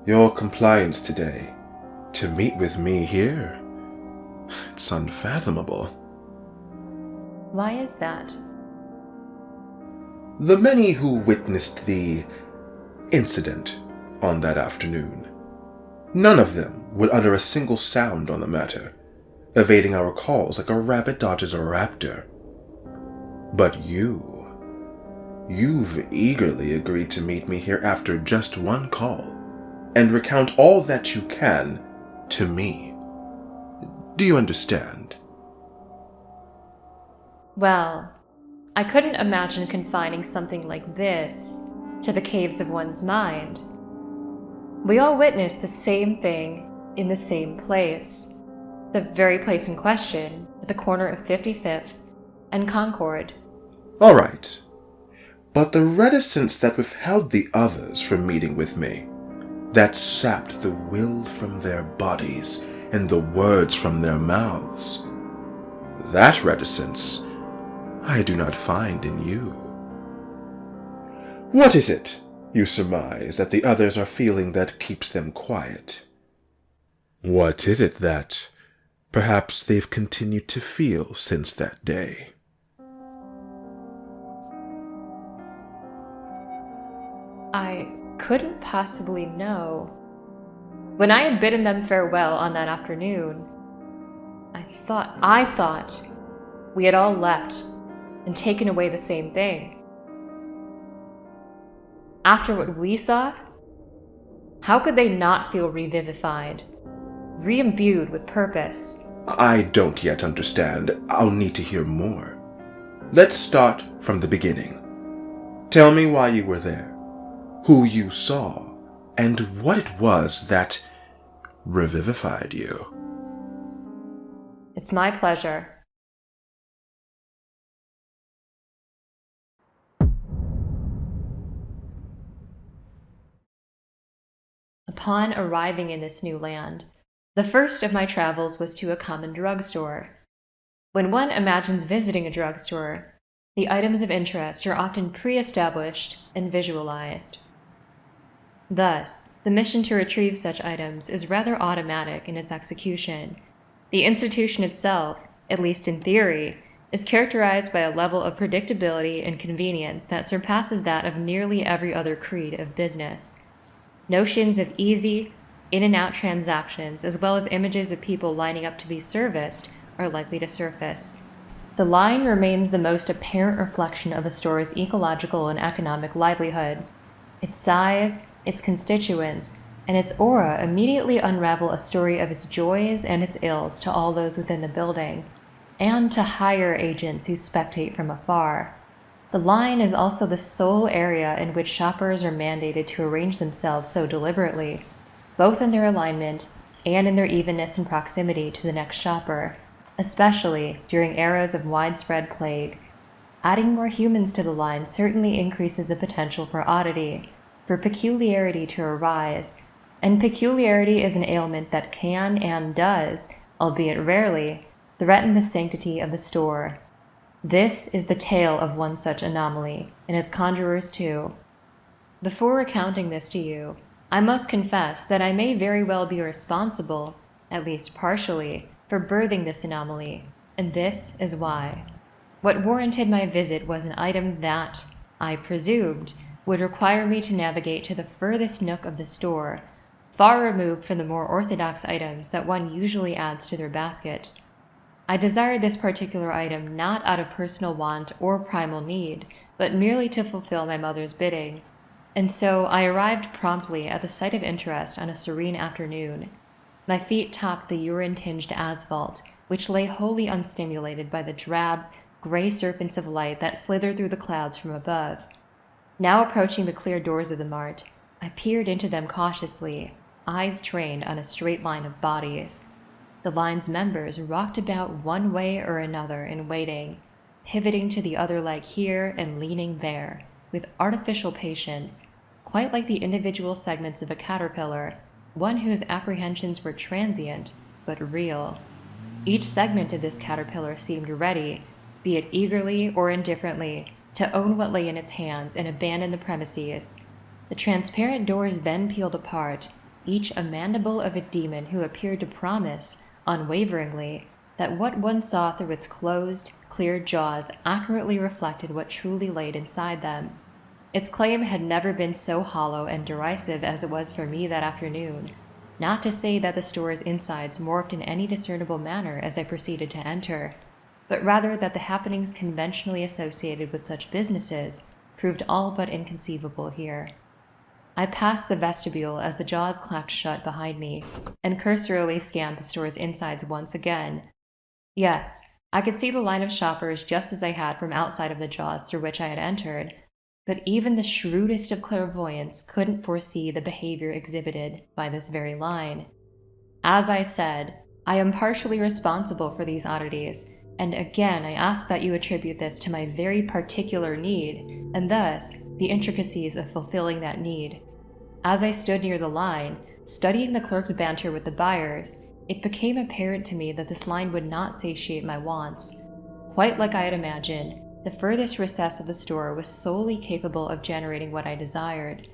Your compliance today to meet with me here, it's unfathomable. Why is that? The many who witnessed the incident on that afternoon, none of them would utter a single sound on the matter, evading our calls like a rabbit dodges a raptor. But you've eagerly agreed to meet me here after just one call, and recount all that you can to me. Do you understand? Well, I couldn't imagine confining something like this to the caves of one's mind. We all witnessed the same thing in the same place. The very place in question, at the corner of 55th and Concord. All right. But the reticence that withheld the others from meeting with me, that sapped the will from their bodies and the words from their mouths, that reticence I do not find in you. What is it, you surmise, that the others are feeling that keeps them quiet? What is it that perhaps they've continued to feel since that day? I couldn't possibly know. When I had bidden them farewell on that afternoon, I thought we had all left and taken away the same thing. After what we saw, how could they not feel revivified, re-imbued with purpose? I don't yet understand. I'll need to hear more. Let's start from the beginning. Tell me why you were there, who you saw, and what it was that revivified you. It's my pleasure. Upon arriving in this new land, the first of my travels was to a common drugstore. When one imagines visiting a drugstore, the items of interest are often pre-established and visualized. Thus, the mission to retrieve such items is rather automatic in its execution. The institution itself, at least in theory, is characterized by a level of predictability and convenience that surpasses that of nearly every other creed of business. Notions of easy, in-and-out transactions, as well as images of people lining up to be serviced, are likely to surface. The line remains the most apparent reflection of a store's ecological and economic livelihood. Its size, its constituents, and its aura immediately unravel a story of its joys and its ills to all those within the building, and to higher agents who spectate from afar. The line is also the sole area in which shoppers are mandated to arrange themselves so deliberately, both in their alignment and in their evenness and proximity to the next shopper, especially during eras of widespread plague. Adding more humans to the line certainly increases the potential for oddity, for peculiarity to arise, and peculiarity is an ailment that can and does, albeit rarely, threaten the sanctity of the store. This is the tale of one such anomaly, and its conjurers too. Before recounting this to you, I must confess that I may very well be responsible, at least partially, for birthing this anomaly, and this is why. What warranted my visit was an item that, I presumed, would require me to navigate to the furthest nook of the store, far removed from the more orthodox items that one usually adds to their basket. I desired this particular item not out of personal want or primal need, but merely to fulfill my mother's bidding, and so I arrived promptly at the site of interest on a serene afternoon. My feet topped the urine-tinged asphalt, which lay wholly unstimulated by the drab, gray serpents of light that slithered through the clouds from above. Now approaching the clear doors of the mart, I peered into them cautiously, eyes trained on a straight line of bodies. The line's members rocked about one way or another in waiting, pivoting to the other leg here and leaning there, with artificial patience, quite like the individual segments of a caterpillar, one whose apprehensions were transient, but real. Each segment of this caterpillar seemed ready, be it eagerly or indifferently, to own what lay in its hands and abandon the premises. The transparent doors then peeled apart, each a mandible of a demon who appeared to promise, unwaveringly, that what one saw through its closed, clear jaws accurately reflected what truly laid inside them. Its claim had never been so hollow and derisive as it was for me that afternoon, not to say that the store's insides morphed in any discernible manner as I proceeded to enter, but rather that the happenings conventionally associated with such businesses proved all but inconceivable here. I passed the vestibule as the jaws clacked shut behind me, and cursorily scanned the store's insides once again. Yes, I could see the line of shoppers just as I had from outside of the jaws through which I had entered, but even the shrewdest of clairvoyants couldn't foresee the behavior exhibited by this very line. As I said, I am partially responsible for these oddities, and again I ask that you attribute this to my very particular need, and thus the intricacies of fulfilling that need. As I stood near the line, studying the clerk's banter with the buyers, it became apparent to me that this line would not satiate my wants. Quite like I had imagined, the furthest recess of the store was solely capable of generating what I desired.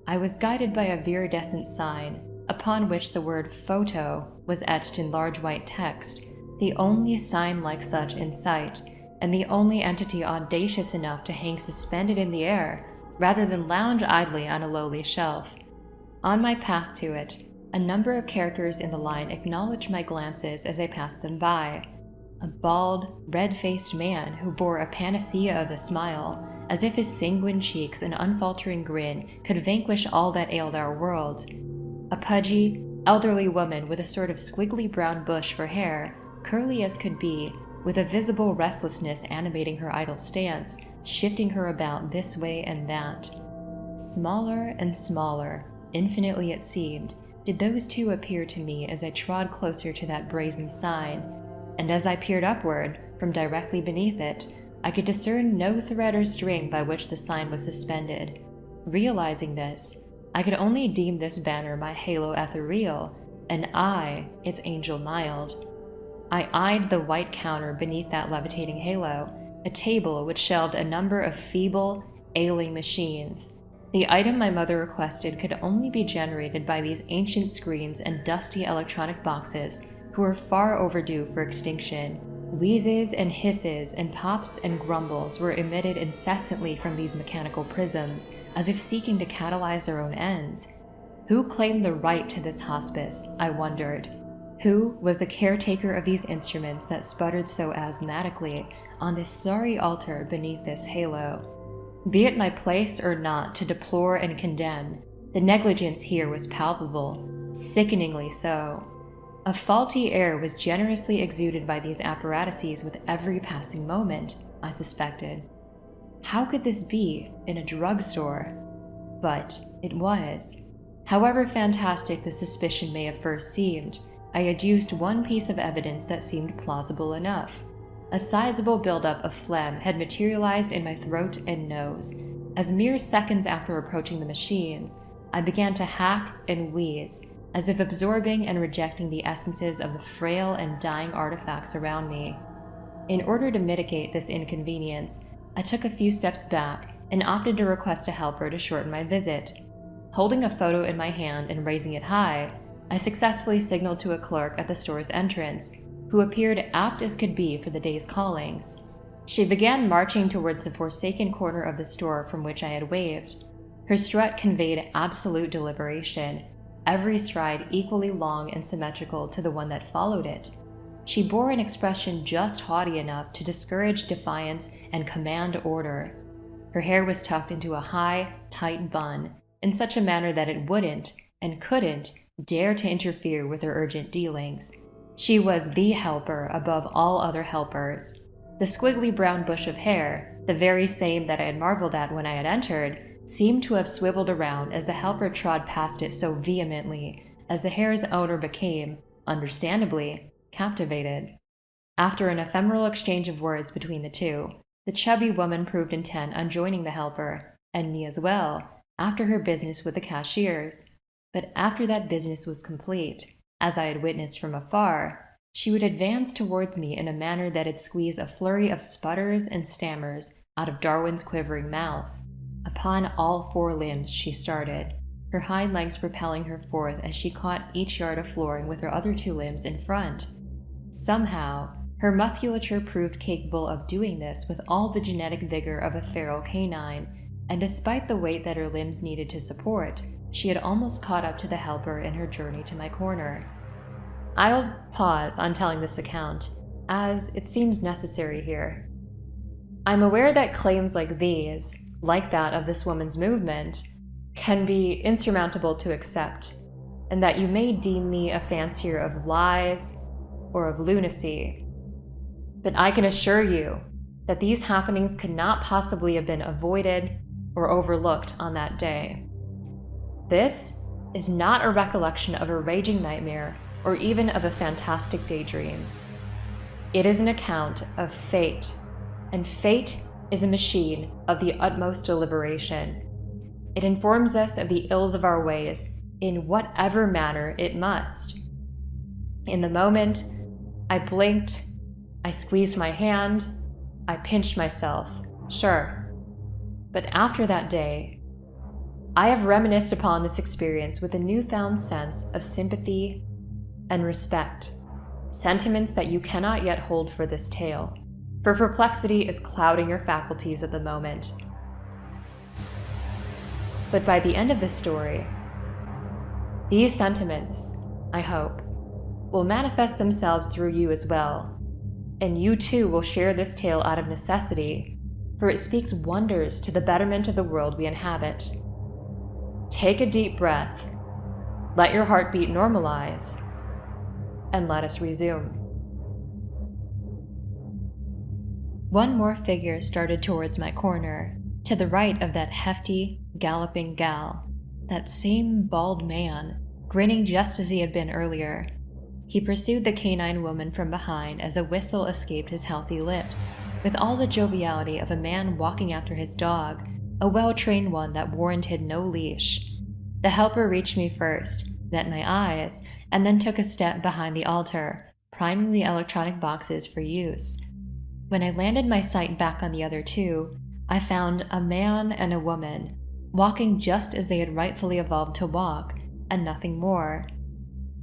I was guided by a viridescent sign, upon which the word photo was etched in large white text, the only sign like such in sight, and the only entity audacious enough to hang suspended in the air, rather than lounge idly on a lowly shelf. On my path to it, a number of characters in the line acknowledged my glances as I passed them by. A bald, red-faced man who bore a panacea of a smile, as if his sanguine cheeks and unfaltering grin could vanquish all that ailed our world. A pudgy, elderly woman with a sort of squiggly brown bush for hair, curly as could be, with a visible restlessness animating her idle stance, shifting her about this way and that. Smaller and smaller, infinitely it seemed, did those two appear to me as I trod closer to that brazen sign, and as I peered upward, from directly beneath it, I could discern no thread or string by which the sign was suspended. Realizing this, I could only deem this banner my halo ethereal, and I its angel mild. I eyed the white counter beneath that levitating halo, a table which shelved a number of feeble, ailing machines. The item my mother requested could only be generated by these ancient screens and dusty electronic boxes who were far overdue for extinction. Wheezes and hisses and pops and grumbles were emitted incessantly from these mechanical prisms, as if seeking to catalyze their own ends. Who claimed the right to this hospice, I wondered? Who was the caretaker of these instruments that sputtered so asthmatically on this sorry altar beneath this halo? Be it my place or not to deplore and condemn, the negligence here was palpable, sickeningly so. A faulty air was generously exuded by these apparatuses with every passing moment, I suspected. How could this be in a drugstore? But it was. However fantastic the suspicion may have first seemed, I adduced one piece of evidence that seemed plausible enough. A sizable buildup of phlegm had materialized in my throat and nose. As mere seconds after approaching the machines, I began to hack and wheeze, as if absorbing and rejecting the essences of the frail and dying artifacts around me. In order to mitigate this inconvenience, I took a few steps back and opted to request a helper to shorten my visit. Holding a photo in my hand and raising it high, I successfully signaled to a clerk at the store's entrance, who appeared apt as could be for the day's callings. She began marching towards the forsaken corner of the store from which I had waved. Her strut conveyed absolute deliberation, every stride equally long and symmetrical to the one that followed it. She bore an expression just haughty enough to discourage defiance and command order. Her hair was tucked into a high, tight bun, in such a manner that it wouldn't, and couldn't, dare to interfere with her urgent dealings. She was the helper above all other helpers. The squiggly brown bush of hair, the very same that I had marveled at when I had entered, seemed to have swiveled around as the helper trod past it so vehemently, as the hair's owner became, understandably, captivated. After an ephemeral exchange of words between the two, the chubby woman proved intent on joining the helper, and me as well, after her business with the cashiers. But after that business was complete, as I had witnessed from afar, she would advance towards me in a manner that'd squeeze a flurry of sputters and stammers out of Darwin's quivering mouth. Upon all four limbs she started, her hind legs propelling her forth as she caught each yard of flooring with her other two limbs in front. Somehow, her musculature proved capable of doing this with all the genetic vigor of a feral canine, and despite the weight that her limbs needed to support, she had almost caught up to the helper in her journey to my corner. I'll pause on telling this account, as it seems necessary here. I'm aware that claims like these, like that of this woman's movement, can be insurmountable to accept, and that you may deem me a fancier of lies or of lunacy. But I can assure you that these happenings could not possibly have been avoided or overlooked on that day. This is not a recollection of a raging nightmare or even of a fantastic daydream. It is an account of fate, and fate is a machine of the utmost deliberation. It informs us of the ills of our ways in whatever manner it must. In the moment, I blinked, I squeezed my hand, I pinched myself, sure. But after that day, I have reminisced upon this experience with a newfound sense of sympathy and respect, sentiments that you cannot yet hold for this tale, for perplexity is clouding your faculties at the moment. But by the end of the story, these sentiments, I hope, will manifest themselves through you as well, and you too will share this tale out of necessity, for it speaks wonders to the betterment of the world we inhabit. Take a deep breath, let your heartbeat normalize, and let us resume. One more figure started towards my corner, to the right of that hefty, galloping gal, that same bald man, grinning just as he had been earlier. He pursued the canine woman from behind as a whistle escaped his healthy lips, with all the joviality of a man walking after his dog, a well-trained one that warranted no leash. The helper reached me first, met my eyes, and then took a step behind the altar, priming the electronic boxes for use. When I landed my sight back on the other two, I found a man and a woman, walking just as they had rightfully evolved to walk, and nothing more.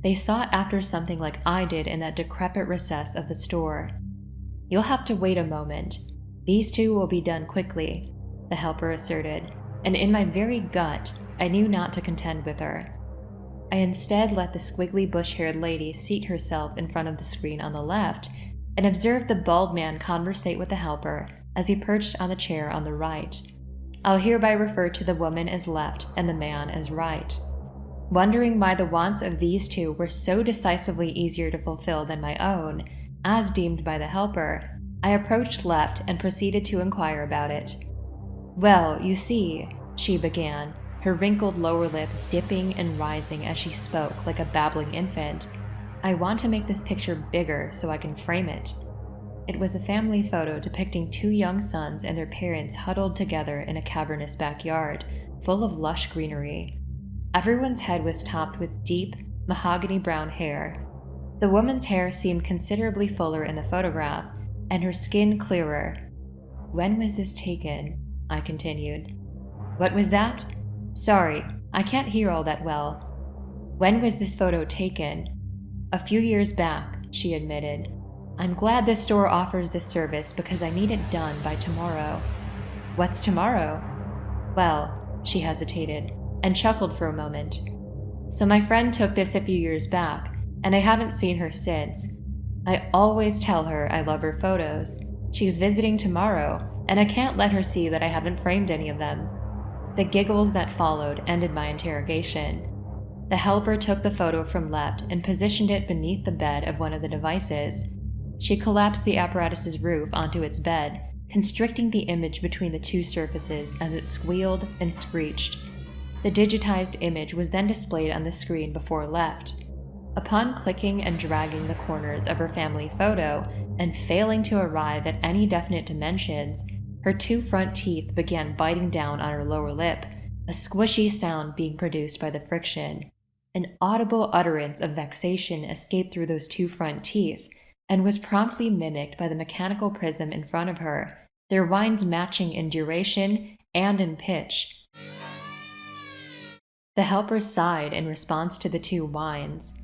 They sought after something like I did in that decrepit recess of the store. You'll have to wait a moment. These two will be done quickly, the helper asserted, and in my very gut, I knew not to contend with her. I instead let the squiggly bush-haired lady seat herself in front of the screen on the left, and observed the bald man conversate with the helper as he perched on the chair on the right. I'll hereby refer to the woman as left and the man as right. Wondering why the wants of these two were so decisively easier to fulfill than my own, as deemed by the helper, I approached left and proceeded to inquire about it. Well, you see, she began, her wrinkled lower lip dipping and rising as she spoke like a babbling infant. I want to make this picture bigger so I can frame it. It was a family photo depicting two young sons and their parents huddled together in a cavernous backyard, full of lush greenery. Everyone's head was topped with deep, mahogany brown hair. The woman's hair seemed considerably fuller in the photograph, and her skin clearer. When was this taken? I continued. What was that? Sorry, I can't hear all that well. When was this photo taken? A few years back, she admitted. I'm glad this store offers this service because I need it done by tomorrow. What's tomorrow? Well, she hesitated and chuckled for a moment. So my friend took this a few years back, and I haven't seen her since. I always tell her I love her photos. She's visiting tomorrow, and I can't let her see that I haven't framed any of them. The giggles that followed ended my interrogation. The helper took the photo from left and positioned it beneath the bed of one of the devices. She collapsed the apparatus's roof onto its bed, constricting the image between the two surfaces as it squealed and screeched. The digitized image was then displayed on the screen before left. Upon clicking and dragging the corners of her family photo and failing to arrive at any definite dimensions, her two front teeth began biting down on her lower lip, a squishy sound being produced by the friction. An audible utterance of vexation escaped through those two front teeth, and was promptly mimicked by the mechanical prism in front of her, their whines matching in duration and in pitch. The helper sighed in response to the two whines.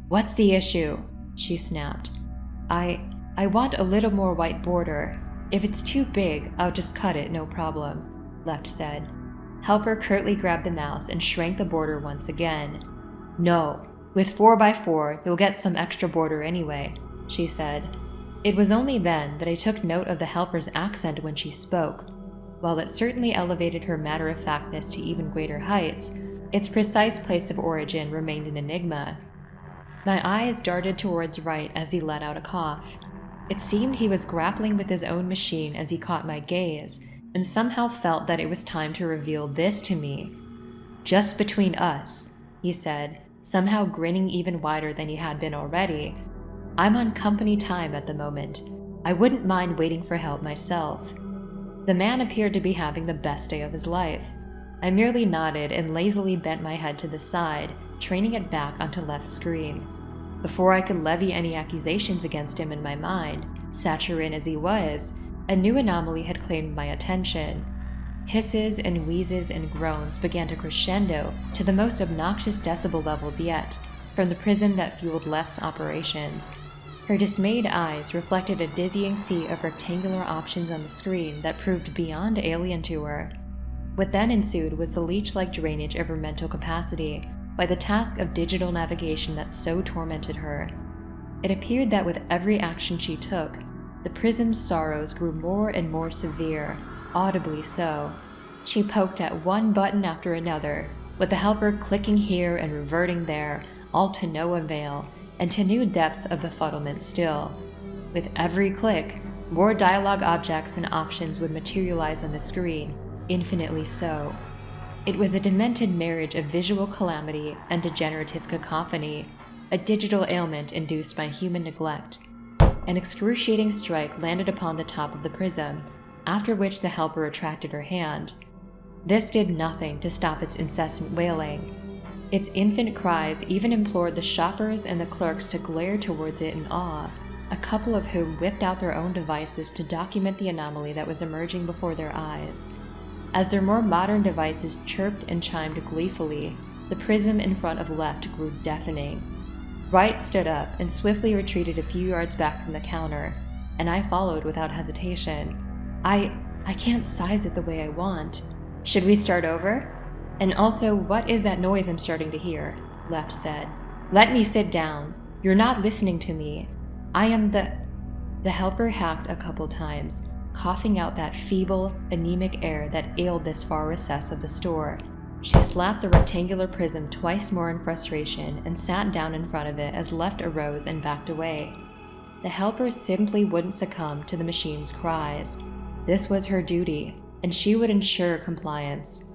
"What's the issue?" she snapped. I want a little more white border. If it's too big, I'll just cut it, no problem," Left said. Helper curtly grabbed the mouse and shrank the border once again. "No, with 4x4, you'll get some extra border anyway," she said. It was only then that I took note of the helper's accent when she spoke. While it certainly elevated her matter-of-factness to even greater heights, its precise place of origin remained an enigma. My eyes darted towards Wright as he let out a cough. It seemed he was grappling with his own machine as he caught my gaze, and somehow felt that it was time to reveal this to me. "Just between us," he said, somehow grinning even wider than he had been already. "I'm on company time at the moment. I wouldn't mind waiting for help myself." The man appeared to be having the best day of his life. I merely nodded and lazily bent my head to the side, training it back onto Left's screen. Before I could levy any accusations against him in my mind, saturine as he was, a new anomaly had claimed my attention. Hisses and wheezes and groans began to crescendo to the most obnoxious decibel levels yet, from the prism that fueled Left's operations. Her dismayed eyes reflected a dizzying sea of rectangular options on the screen that proved beyond alien to her. What then ensued was the leech-like drainage of her mental capacity by the task of digital navigation that so tormented her. It appeared that with every action she took, the prism's sorrows grew more and more severe, audibly so. She poked at one button after another, with the helper clicking here and reverting there, all to no avail, and to new depths of befuddlement still. With every click, more dialogue objects and options would materialize on the screen, infinitely so. It was a demented marriage of visual calamity and degenerative cacophony, a digital ailment induced by human neglect. An excruciating strike landed upon the top of the prism, after which the helper retracted her hand. This did nothing to stop its incessant wailing. Its infant cries even implored the shoppers and the clerks to glare towards it in awe, a couple of whom whipped out their own devices to document the anomaly that was emerging before their eyes. As their more modern devices chirped and chimed gleefully, the prism in front of Left grew deafening. Wright stood up and swiftly retreated a few yards back from the counter, and I followed without hesitation. I can't size it the way I want. Should we start over? And also, what is that noise I'm starting to hear? Left said. Let me sit down. You're not listening to me. I am The helper hacked a couple times, coughing out that feeble, anemic air that ailed this far recess of the store. She slapped the rectangular prism twice more in frustration and sat down in front of it as Left arose and backed away. The helper simply wouldn't succumb to the machine's cries. This was her duty, and she would ensure compliance.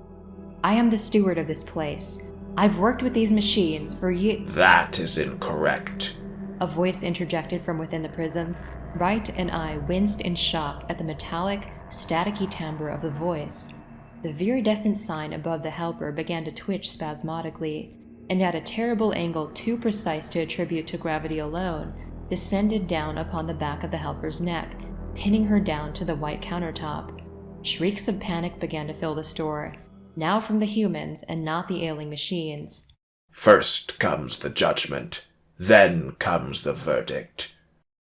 I am the steward of this place. I've worked with these machines for years. That is incorrect. A voice interjected from within the prism. Wright and I winced in shock at the metallic, staticky timbre of the voice. The viridescent sign above the helper began to twitch spasmodically, and at a terrible angle too precise to attribute to gravity alone, descended down upon the back of the helper's neck, pinning her down to the white countertop. Shrieks of panic began to fill the store, now from the humans and not the ailing machines. First comes the judgment, then comes the verdict.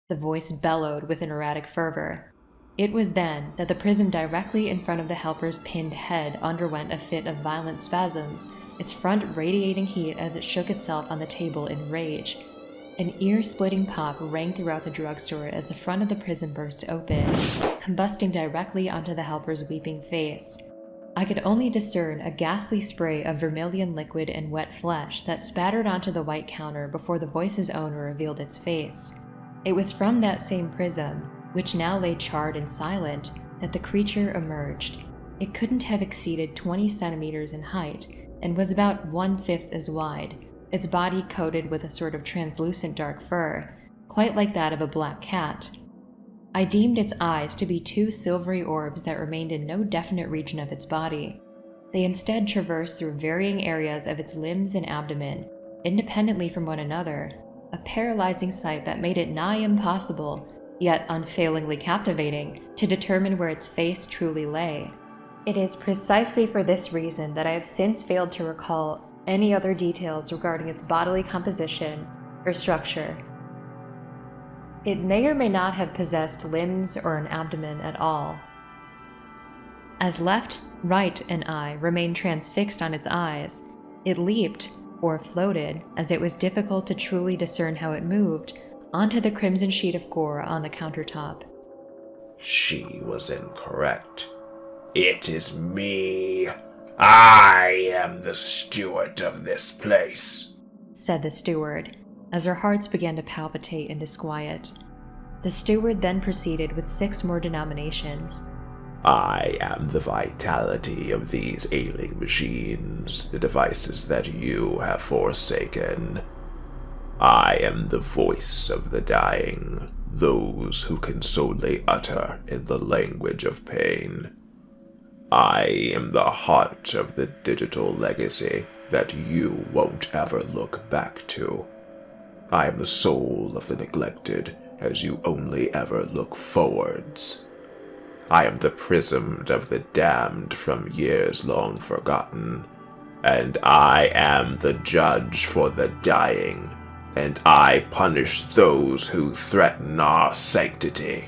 The voice bellowed with an erratic fervor. It was then that the prism directly in front of the helper's pinned head underwent a fit of violent spasms, its front radiating heat as it shook itself on the table in rage. An ear-splitting pop rang throughout the drugstore as the front of the prism burst open, combusting directly onto the helper's weeping face. I could only discern a ghastly spray of vermilion liquid and wet flesh that spattered onto the white counter before the voice's owner revealed its face. It was from that same prism, which now lay charred and silent, that the creature emerged. It couldn't have exceeded 20 centimeters in height, and was about 1/5 as wide, its body coated with a sort of translucent dark fur, quite like that of a black cat. I deemed its eyes to be two silvery orbs that remained in no definite region of its body. They instead traversed through varying areas of its limbs and abdomen, independently from one another, a paralyzing sight that made it nigh impossible, yet unfailingly captivating, to determine where its face truly lay. It is precisely for this reason that I have since failed to recall any other details regarding its bodily composition or structure. It may or may not have possessed limbs or an abdomen at all. As left, right, and eye remained transfixed on its eyes, it leaped, or floated, as it was difficult to truly discern how it moved, onto the crimson sheet of gore on the countertop. She was incorrect. It is me. I am the steward of this place, said the steward, as our hearts began to palpitate in disquiet. The steward then proceeded with 6 more denominations. I am the vitality of these ailing machines, the devices that you have forsaken. I am the voice of the dying, those who can solely utter in the language of pain. I am the heart of the digital legacy that you won't ever look back to. I am the soul of the neglected, as you only ever look forwards. I am the prism of the damned from years long forgotten, and I am the judge for the dying, and I punish those who threaten our sanctity.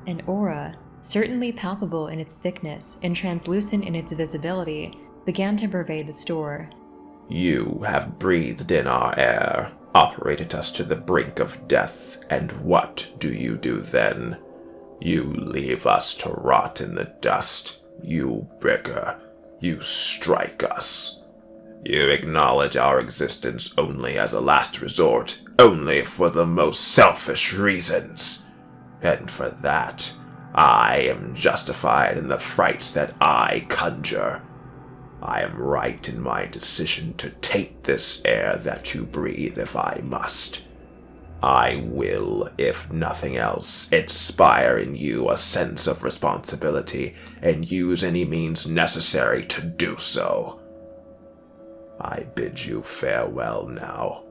An aura, certainly palpable in its thickness and translucent in its visibility, began to pervade the store. You have breathed in our air, operated us to the brink of death, and what do you do then? You leave us to rot in the dust. You beggar. You strike us. You acknowledge our existence only as a last resort, only for the most selfish reasons. And for that, I am justified in the frights that I conjure. I am right in my decision to taint this air that you breathe if I must. I will, if nothing else, inspire in you a sense of responsibility and use any means necessary to do so. I bid you farewell now.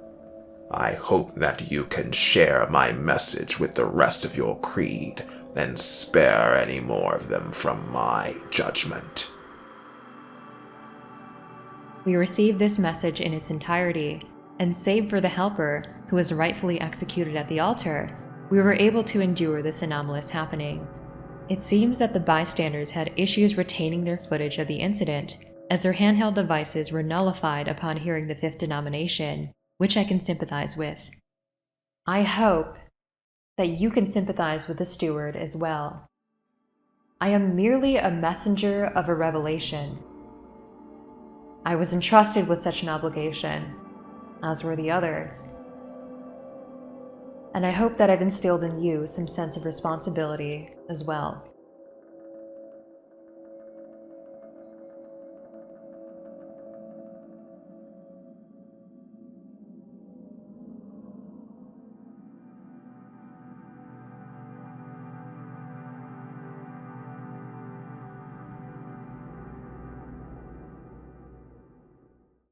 I hope that you can share my message with the rest of your creed and spare any more of them from my judgment. We received this message in its entirety, and save for the helper, who was rightfully executed at the altar, we were able to endure this anomalous happening. It seems that the bystanders had issues retaining their footage of the incident, as their handheld devices were nullified upon hearing the 5th denomination, which I can sympathize with. I hope that you can sympathize with the steward as well. I am merely a messenger of a revelation. I was entrusted with such an obligation, as were the others. And I hope that I've instilled in you some sense of responsibility as well.